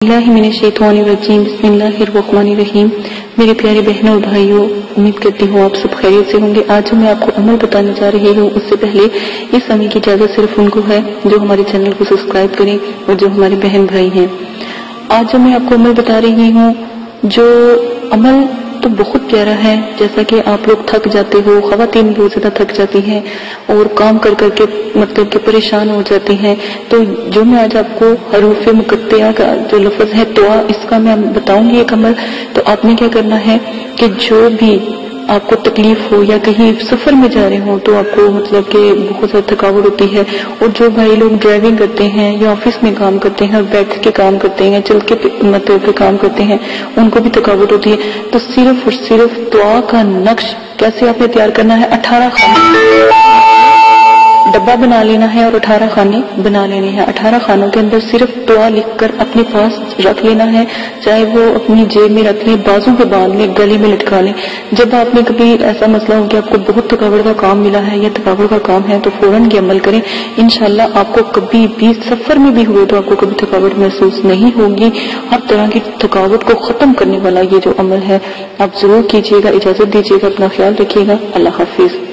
बिस्मिल्लाहिर्रहमानिर्रहीम बिस्मिल्लाहिर्रहमानिर्रहीम। मेरे प्यारे बहनों और भाइयों, उम्मीद करती हूँ आप सब खैरियत से होंगे। आज जो मैं आपको अमल बताने जा रही हूँ, उससे पहले इस समय की इजाजत सिर्फ उनको है जो हमारे चैनल को सब्सक्राइब करें और जो हमारे बहन भाई हैं। आज जो मैं आपको अमल बता रही हूँ, जो अमल तो बहुत प्यारा है। जैसा कि आप लोग थक जाते हो, ख़वातीन बहुत ज्यादा थक जाती हैं और काम कर करके मतलब कि परेशान हो जाती हैं, तो जो मैं आज आपको हरूफ मुकत्तिया का जो लफ्ज है दुआ, इसका मैं बताऊंगी एक अमल। तो आपने क्या करना है कि जो भी आपको तकलीफ हो या कहीं सफर में जा रहे हो तो आपको मतलब कि बहुत ज्यादा थकावट होती है, और जो भाई लोग ड्राइविंग करते हैं या ऑफिस में काम करते हैं और बैठ के काम करते हैं, चल के मतलब के काम करते हैं, उनको भी थकावट होती है। तो सिर्फ और सिर्फ दुआ का नक्श कैसे आपने तैयार करना है, 18 खाने डब्बा बना लेना है और 18 खाने बना लेने हैं। 18 खानों के अंदर सिर्फ दुआ लिखकर अपने पास रख लेना है, चाहे वो अपनी जेब में रख लें, बाजू पे बांध लें, गले में लटका लें। जब आपने कभी ऐसा मसला हो कि आपको बहुत थकावट का काम मिला है या थकावट का काम है, तो फौरन ये अमल करें। इंशाल्लाह आपको कभी भी सफर में भी हुए तो आपको कभी थकावट महसूस नहीं होगी। हर तरह की थकावट को खत्म करने वाला ये जो अमल है, आप जरूर कीजिएगा। इजाजत दीजिएगा, अपना ख्याल रखिएगा। अल्लाह हाफिज।